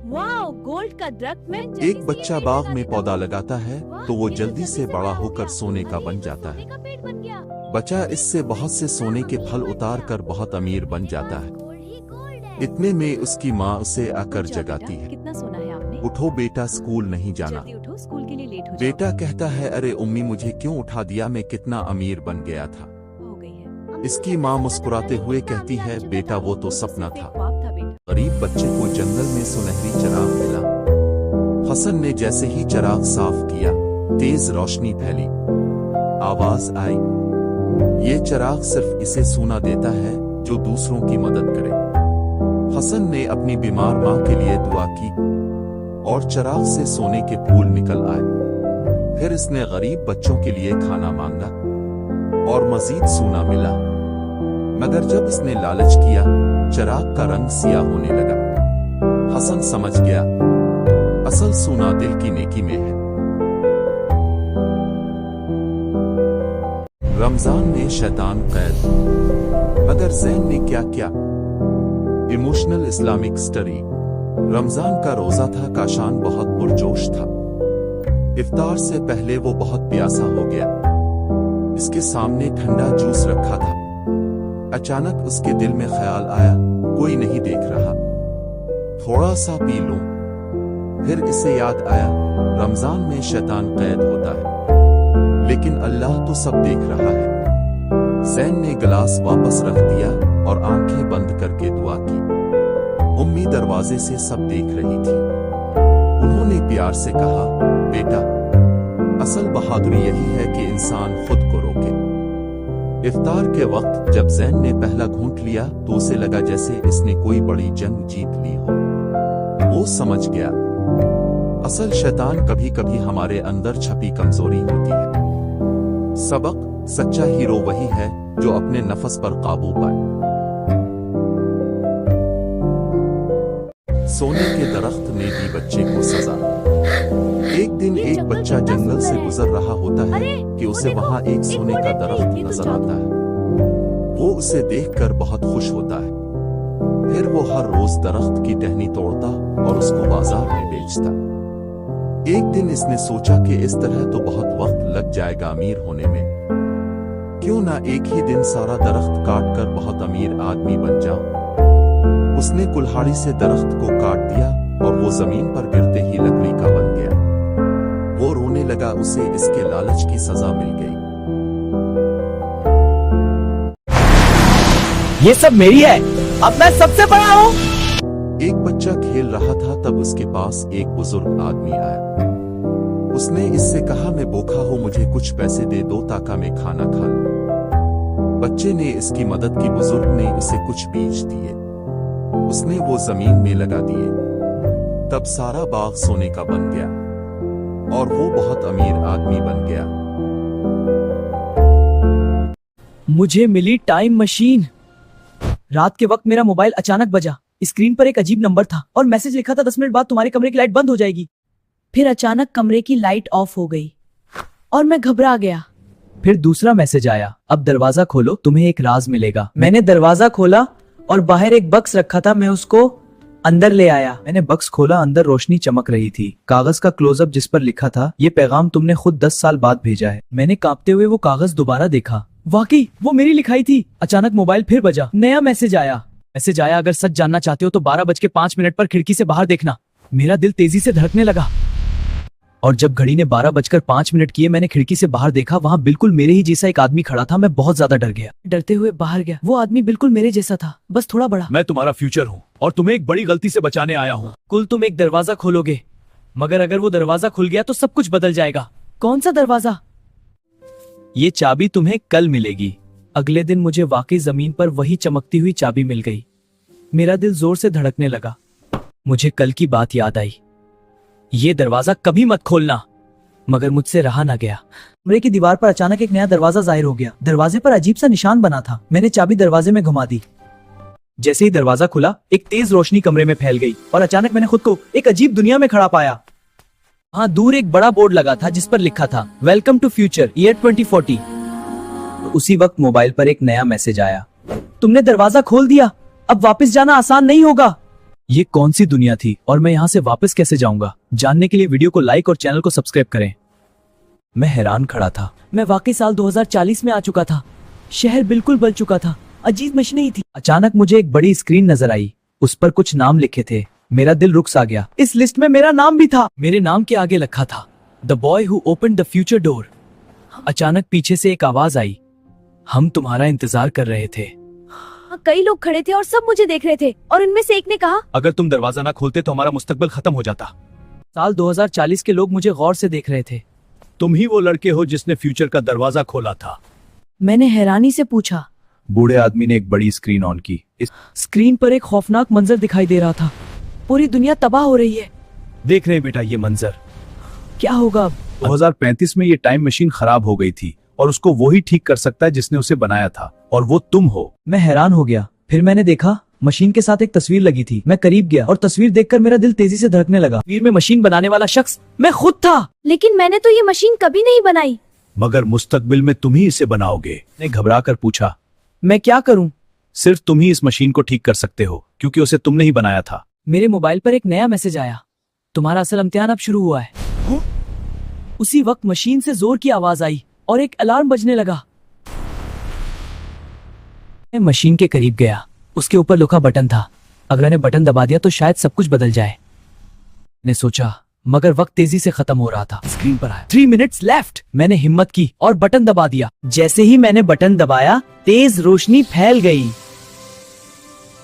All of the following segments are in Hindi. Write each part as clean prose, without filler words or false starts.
वाओ, गोल्ड का दरख्त में एक बच्चा बाग में पौधा लगाता है तो वो जल्दी से बड़ा होकर सोने का बन जाता है। पेड़ बन गया। बच्चा इससे बहुत से सोने के फल उतार कर बहुत अमीर बन जाता है। इतने में उसकी माँ उसे आकर जगाती है। कितना सोना है आपने? उठो बेटा, स्कूल नहीं जाना। जल्दी उठो, स्कूल के लिए लेट हो बेटा कहता है, अरे उम्मी मुझे क्यों उठा दिया, मैं कितना अमीर बन गया था। हो गई है। इसकी माँ मुस्कुराते हुए कहती है, बेटा वो तो सपना था। ख्वाब था बेटा। गरीब बच्चे को जंगल में सुनहरी चिराग मिला। हसन ने जैसे ही चिराग साफ किया, तेज रोशनी फैली। आवाज आई, ये चिराग सिर्फ इसे सोना देता है जो दूसरों की मदद करे। हसन ने अपनी बीमार माँ के लिए दुआ की और चिराग से सोने के फूल निकल आए। फिर इसने गरीब बच्चों के लिए खाना मांगा और मजीद सोना मिला। मगर जब इसने लालच किया, चिराग का रंग सिया होने लगा। हसन समझ गया, असल सोना दिल की नेकी में है। रमजान में शैतान कैद, मगर ज़हन ने क्या किया। Emotional Islamic study. रमजान का रोजा था। काशान बहुत पुरजोश था। इफ्तार से पहले वो बहुत प्यासा हो गया। इसके सामने ठंडा जूस रखा था। अचानक उसके दिल में ख्याल आया, कोई नहीं देख रहा, थोड़ा सा पी लूं। फिर इसे याद आया, रमजान में शैतान कैद होता है, लेकिन अल्लाह तो सब देख रहा है। ज़ैन ने गिलास वापस रख दिया और आंखें बंद करके दुआ की। उम्मी दरवाजे से सब देख रही थी। उन्होंने प्यार से कहा, बेटा, असल बहादुरी यही है कि इंसान खुद को रोके। इफ्तार के वक्त जब ज़ैन ने पहला घूंट लिया तो उसे लगा जैसे इसने कोई बड़ी जंग जीत ली हो। वो समझ गया, असल शैतान कभी कभी हमारे अंदर छपी कमजोरी होती है। सबक, सच्चा हीरो वही है जो अपने नफस पर काबू पाए। सोने के दरख्त ने दी बच्चे को सजा। एक दिन एक बच्चा जंगल से गुजर रहा होता है कि उसे वहां एक सोने का दरख्त नजर आता है। वो उसे देखकर बहुत खुश होता है। फिर वो हर रोज दरख्त की टहनी तोड़ता और उसको बाजार में बेचता। एक दिन इसने सोचा कि इस तरह तो बहुत वक्त लग जाएगा अमीर होने में। क्यों ना एक ही दिन सारा दरख्त काट कर बहुत अमीर आदमी बन जाऊं। उसने कुल्हाड़ी से दरख्त को काट दिया और वो जमीन पर गिरते ही लकड़ी का बन गया। वो रोने लगा, उसे इसके लालच की सजा मिल गई। ये सब मेरी है, अब मैं सबसे बड़ा हूँ। एक बच्चा खेल रहा था, तब उसके पास एक बुजुर्ग आदमी आया। उसने इससे कहा, मैं भूखा हूँ, मुझे कुछ पैसे दे दो ताकि मैं खाना खा लूं। बच्चे ने इसकी मदद की। बुजुर्ग ने उसे कुछ बीज दिए, उसने वो जमीन में लगा दिए। तब सारा बाग सोने का बन गया और वो बहुत अमीर आदमी बन गया। मुझे मिली टाइम मशीन। रात के वक्त मेरा मोबाइल अचानक बजा। स्क्रीन पर एक अजीब नंबर था और मैसेज लिखा था, 10 मिनट बाद तुम्हारे कमरे की लाइट बंद हो जाएगी। फिर अचानक कमरे की लाइट ऑफ हो गई और मैं घबरा गया। फिर दूसरा मैसेज आया, अब दरवाजा खोलो, तुम्हें एक राज मिलेगा। मैंने दरवाजा खोला और बाहर एक बक्स रखा था। मैं उसको अंदर ले आया। मैंने बक्स खोला, अंदर रोशनी चमक रही थी। कागज का क्लोजअप जिस पर लिखा था, ये पैगाम तुमने खुद 10 साल बाद भेजा है। मैंने कांपते हुए वो कागज दोबारा देखा। वाकई वो मेरी लिखाई थी। अचानक मोबाइल फिर बजा। नया मैसेज आया, अगर सच जानना चाहते हो तो 12:05 पर खिड़की से बाहर देखना। मेरा दिल तेजी से धड़कने लगा और जब घड़ी ने 12:05 किए, मैंने खिड़की से बाहर देखा। वहाँ बिल्कुल मेरे ही जैसा एक आदमी खड़ा था। मैं बहुत ज्यादा डर गया। डरते हुए बाहर गया। वो आदमी बिल्कुल मेरे जैसा था, बस थोड़ा बड़ा। मैं तुम्हारा फ्यूचर हूँ और तुम्हें एक बड़ी गलती से बचाने आया हूँ। कुल तुम एक दरवाजा खोलोगे, मगर अगर वो दरवाजा खुल गया तो सब कुछ बदल जाएगा। कौन सा दरवाजा? ये चाबी तुम्हें कल मिलेगी। अगले दिन मुझे वाकई जमीन पर वही चमकती हुई चाबी मिल गई। मेरा दिल जोर से धड़कने लगा। मुझे कल की बात याद आई, ये दरवाजा कभी मत खोलना। मगर मुझसे रहा ना गया। कमरे की दीवार पर अचानक एक नया दरवाजा जाहिर हो गया। दरवाजे पर अजीब सा निशान बना था। मैंने चाबी दरवाजे में घुमा दी। जैसे ही दरवाजा खुला, एक तेज रोशनी कमरे में फैल गई और अचानक मैंने खुद को एक अजीब दुनिया में खड़ा पाया। वहाँ दूर एक बड़ा बोर्ड लगा था जिस पर लिखा था, वेलकम टू फ्यूचर ईयर 2040। उसी वक्त मोबाइल पर एक नया मैसेज आया, तुमने दरवाजा खोल दिया, अब वापस जाना आसान नहीं होगा। ये कौन सी दुनिया थी और मैं यहाँ से वापस कैसे जाऊंगा? जानने के लिए वीडियो को लाइक और चैनल को सब्सक्राइब करें। मैं हैरान खड़ा था। मैं वाकई साल 2040 में आ चुका था। शहर बिल्कुल बदल चुका था। अजीब मशीनें ही थी। अचानक मुझे एक बड़ी स्क्रीन नजर आई। उस पर कुछ नाम लिखे थे। मेरा दिल रुक सा गया। इस लिस्ट में मेरा नाम भी था। मेरे नाम के आगे लिखा था the boy who opened the future door. अचानक पीछे से एक आवाज आई, हम तुम्हारा इंतजार कर रहे थे। कई लोग खड़े थे और सब मुझे देख रहे थे और इनमें से एक ने कहा, अगर तुम दरवाजा ना खोलते तो हमारा मुस्तकबिल खत्म हो जाता। साल 2040 के लोग मुझे गौर से देख रहे थे। तुम ही वो लड़के हो जिसने फ्यूचर का दरवाजा खोला था। मैंने हैरानी से पूछा। बूढ़े आदमी ने एक बड़ी स्क्रीन ऑन की। इस स्क्रीन पर एक खौफनाक मंजर दिखाई दे रहा था। पूरी दुनिया तबाह हो रही है। देख रहे हैं बेटा ये मंजर। क्या होगा अब? 2035 में ये टाइम मशीन खराब हो गई थी और उसको वो ही ठीक कर सकता है जिसने उसे बनाया था, और वो तुम हो। मैं हैरान हो गया। फिर मैंने देखा मशीन के साथ एक तस्वीर लगी थी। मैं करीब गया और तस्वीर देखकर मेरा दिल तेजी से धड़कने लगा। तस्वीर में मशीन बनाने वाला शख्स मैं खुद था। लेकिन मैंने तो ये मशीन कभी नहीं बनाई। मगर मुस्तकबिल में तुम ही इसे बनाओगे। ने घबरा कर पूछा, मैं क्या करूं? सिर्फ तुम ही इस मशीन को ठीक कर सकते हो, क्योंकि उसे तुमने ही बनाया था। मेरे मोबाइल पर एक नया मैसेज आया, तुम्हारा असल इम्तिहान अब शुरू हुआ है। उसी वक्त मशीन से जोर की आवाज आई और एक अलार्म बजने लगा। मैं मशीन के करीब गया। उसके ऊपर लिखा बटन था। अगर मैंने बटन दबा दिया तो शायद सब कुछ बदल जाए। मैंने सोचा, मगर वक्त तेजी से खत्म हो रहा था। स्क्रीन पर आया 3 मिनट्स लेफ्ट। मैंने हिम्मत की और बटन दबा दिया। जैसे ही मैंने बटन दबाया, तेज रोशनी फैल गई।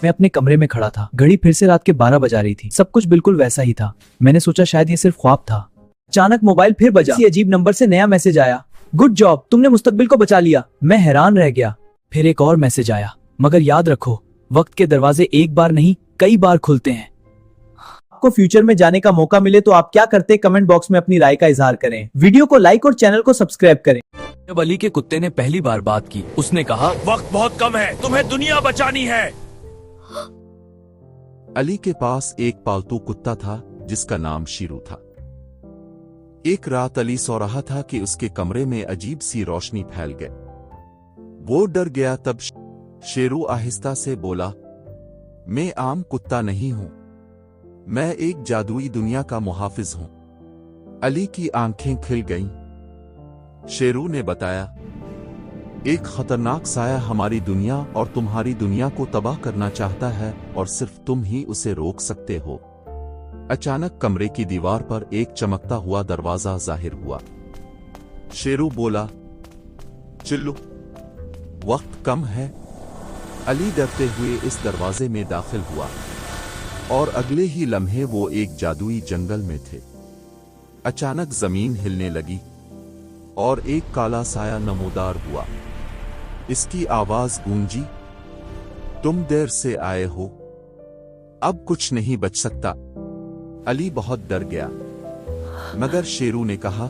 मैं अपने कमरे में खड़ा था। घड़ी फिर से रात के 12 बजा रही थी। सब कुछ बिल्कुल वैसा ही था। मैंने सोचा शायद ये सिर्फ ख्वाब था। अचानक मोबाइल फिर बजा। किसी अजीब नंबर से नया मैसेज आया, गुड जॉब, तुमने मुस्तकबिल को बचा लिया। मैं हैरान रह गया। फिर एक और मैसेज आया, मगर याद रखो, वक्त के दरवाजे एक बार नहीं कई बार खुलते हैं। आपको फ्यूचर में जाने का मौका मिले तो आप क्या करते? कमेंट बॉक्स में अपनी राय का इजहार करें। वीडियो को लाइक और चैनल को सब्सक्राइब करें। जब अली के कुत्ते ने पहली बार बात की, उसने कहा, वक्त बहुत कम है, तुम्हें दुनिया बचानी है। अली के पास एक पालतू कुत्ता था जिसका नाम शेरू था। एक रात अली सो रहा था कि उसके कमरे में अजीब सी रोशनी फैल गई। वो डर गया। तब शेरू आहिस्ता से बोला, मैं आम कुत्ता नहीं हूं, मैं एक जादुई दुनिया का मुहाफिज हूं। अली की आंखें खिल गईं। शेरू ने बताया, एक खतरनाक साया हमारी दुनिया और तुम्हारी दुनिया को तबाह करना चाहता है और सिर्फ तुम ही उसे रोक सकते हो। अचानक कमरे की दीवार पर एक चमकता हुआ दरवाजा जाहिर हुआ। शेरू बोला, चिल्लू, वक्त कम है। अली डरते हुए इस दरवाजे में दाखिल हुआ और अगले ही लम्हे वो एक जादुई जंगल में थे। अचानक जमीन हिलने लगी और एक काला साया नमूदार हुआ। इसकी आवाज गूंजी, तुम देर से आए हो, अब कुछ नहीं बच सकता। अली बहुत डर गया, मगर शेरू ने कहा,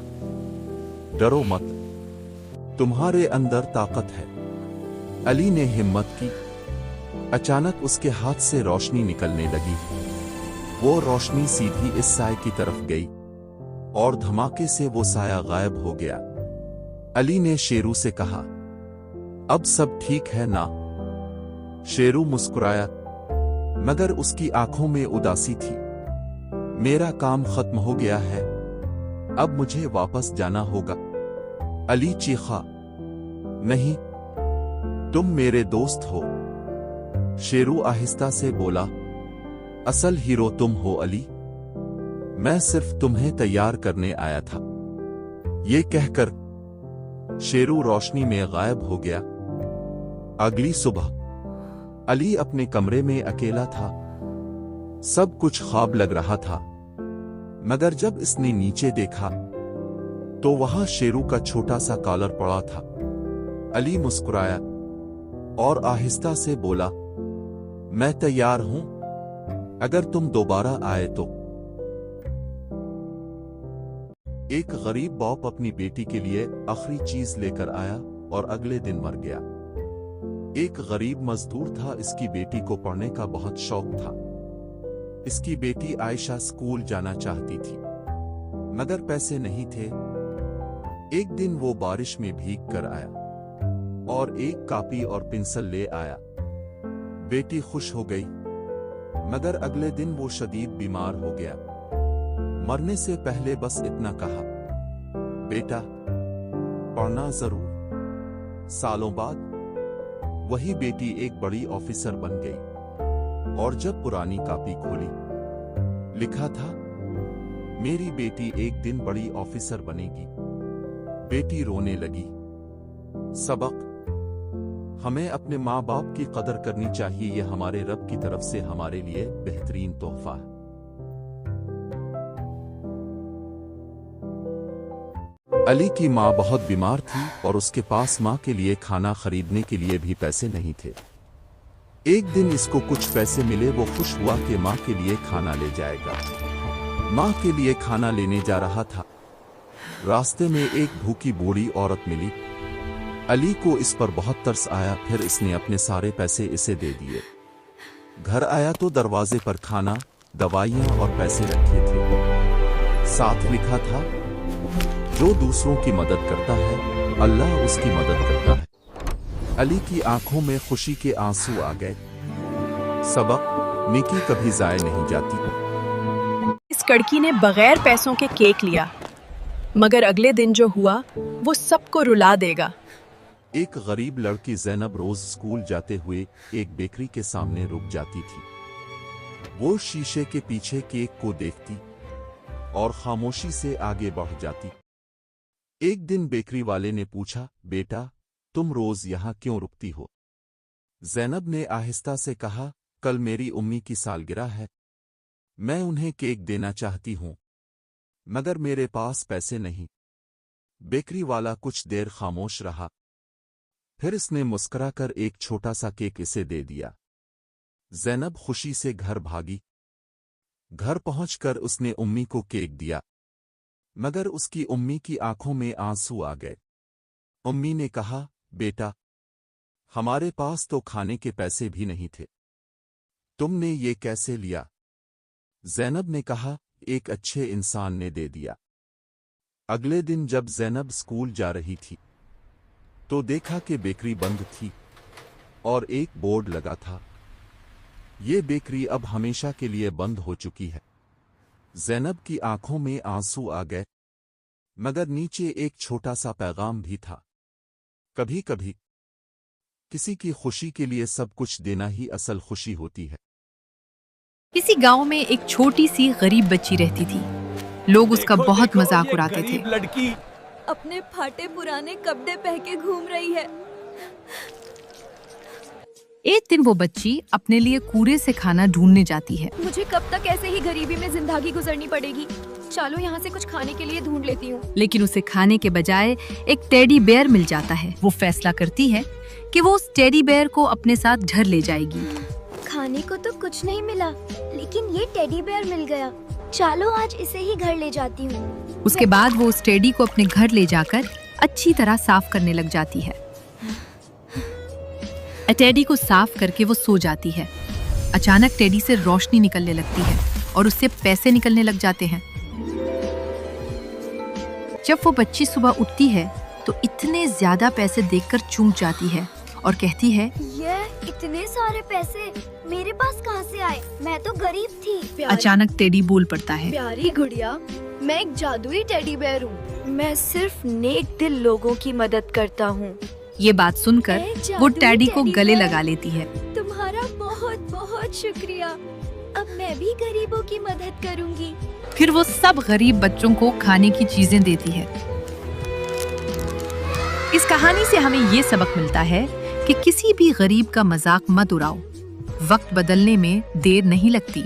डरो मत, तुम्हारे अंदर ताकत है। अली ने हिम्मत की। अचानक उसके हाथ से रोशनी निकलने लगी। वो रोशनी सीधी इस साए की तरफ गई और धमाके से वो साया गायब हो गया। अली ने शेरू से कहा, अब सब ठीक है ना? शेरू मुस्कुराया, मगर उसकी आंखों में उदासी थी। मेरा काम खत्म हो गया है, अब मुझे वापस जाना होगा। अली चीखा, नहीं, तुम मेरे दोस्त हो। शेरू आहिस्ता से बोला, असल हीरो तुम हो अली, मैं सिर्फ तुम्हें तैयार करने आया था। ये कहकर शेरू रोशनी में गायब हो गया। अगली सुबह अली अपने कमरे में अकेला था। सब कुछ ख्वाब लग रहा था, मगर जब इसने नीचे देखा तो वहां शेरू का छोटा सा कॉलर पड़ा था। अली मुस्कुराया और आहिस्ता से बोला, मैं तैयार हूं, अगर तुम दोबारा आए तो। एक गरीब बाप अपनी बेटी के लिए आखिरी चीज लेकर आया और अगले दिन मर गया। एक गरीब मजदूर था, इसकी बेटी को पढ़ने का बहुत शौक था। इसकी बेटी आयशा स्कूल जाना चाहती थी, मगर पैसे नहीं थे। एक दिन वो बारिश में भीग कर आया और एक कॉपी और पेंसिल ले आया। बेटी खुश हो गई, मगर अगले दिन वो शदीद बीमार हो गया। मरने से पहले बस इतना कहा, बेटा पढ़ना जरूर। सालों बाद वही बेटी एक बड़ी ऑफिसर बन गई और जब पुरानी कॉपी खोली, लिखा था, मेरी बेटी एक दिन बड़ी ऑफिसर बनेगी। बेटी रोने लगी। सबक, हमें अपने माँ बाप की कदर करनी चाहिए, ये हमारे रब की तरफ से हमारे लिए बेहतरीन तोहफा है। अली की माँ बहुत बीमार थी और उसके पास माँ के लिए खाना खरीदने के लिए भी पैसे नहीं थे। एक दिन इसको कुछ पैसे मिले। वो खुश हुआ कि माँ के लिए खाना ले जाएगा। माँ के लिए खाना लेने जा रहा था। रास्ते में एक भूखी बूढ़ी औरत मिली। अली को इस पर बहुत तरस आया। फिर इसने अपने सारे पैसे इसे दे दिए। घर आया तो दरवाजे पर खाना, दवाइयाँ और पैसे रखे थे। साथ लिखा था, जो दूसरों की मदद करता है अल्लाह उसकी मदद करता है। अली की आंखों में खुशी के आंसू आ गए। सबक, नेकी कभी जाया नहीं जाती। इस लड़की ने बगैर पैसों के केक लिया, मगर अगले दिन जो हुआ वो सबको रुला देगा। एक गरीब लड़की ज़ैनब रोज स्कूल जाते हुए एक बेकरी के सामने रुक जाती थी। वो शीशे के पीछे केक को देखती और खामोशी से आगे बढ़ जाती। एक दिन बेकरी वाले ने पूछा, बेटा तुम रोज यहाँ क्यों रुकती हो? ज़ैनब ने आहिस्ता से कहा, कल मेरी उम्मी की सालगिरह है। मैं उन्हें केक देना चाहती हूँ, मगर मेरे पास पैसे नहीं। बेकरी वाला कुछ देर खामोश रहा। फिर इसने मुस्कुराकर एक छोटा सा केक इसे दे दिया। ज़ैनब खुशी से घर भागी। घर पहुंचकर उसने उम्मी को केक दिया, मगर उसकी उम्मी की आंखों में आंसू आ गए। उम्मी ने कहा, बेटा हमारे पास तो खाने के पैसे भी नहीं थे, तुमने ये कैसे लिया? ज़ैनब ने कहा, एक अच्छे इंसान ने दे दिया। अगले दिन जब ज़ैनब स्कूल जा रही थी तो देखा कि बेकरी बंद थी और एक बोर्ड लगा था, ये बेकरी अब हमेशा के लिए बंद हो चुकी है। ज़ैनब की आंखों में आंसू आ गए, मगर नीचे एक छोटा सा पैगाम भी था, कभी कभी किसी की खुशी के लिए सब कुछ देना ही असल खुशी होती है। किसी गांव में एक छोटी सी गरीब बच्ची रहती थी। लोग उसका बहुत मजाक उड़ाते थे। लड़की अपने फाटे पुराने कपड़े पहन के घूम रही है। एक दिन वो बच्ची अपने लिए कूड़े से खाना ढूंढने जाती है। मुझे कब तक ऐसे ही गरीबी में जिंदगी गुजरनी पड़ेगी? चलो यहाँ से कुछ खाने के लिए ढूंढ लेती हूँ। लेकिन उसे खाने के बजाय एक टेडी बेयर मिल जाता है। वो फैसला करती है कि वो उस टेडी बेयर को अपने साथ घर ले जाएगी। खाने को तो कुछ नहीं मिला, लेकिन ये टेडी बेयर मिल गया। चलो आज इसे ही घर ले जाती हूँ। उसके बाद वो उस टेडी को अपने घर ले जाकर अच्छी तरह साफ करने लग जाती है। टेडी को साफ करके वो सो जाती है। अचानक टेडी से रोशनी निकलने लगती है और उससे पैसे निकलने लग जाते हैं। जब वो बच्ची सुबह उठती है तो इतने ज्यादा पैसे देखकर चूक जाती है और कहती है, ये इतने सारे पैसे मेरे पास कहाँ से आए? मैं तो गरीब थी। अचानक टेडी बोल पड़ता है, प्यारी गुड़िया, मैं एक जादुई टेडी बेयर हूँ। मैं सिर्फ नेक दिल लोगों की मदद करता हूँ। ये बात सुनकर वो टेडी को गले लगा लेती है। तुम्हारा बहुत बहुत शुक्रिया। अब मैं भी गरीबों की मदद करूँगी। फिर वो सब गरीब बच्चों को खाने की चीजें देती है। इस कहानी से हमें ये सबक मिलता है कि किसी भी गरीब का मजाक मत उड़ाओ। वक्त बदलने में देर नहीं लगती।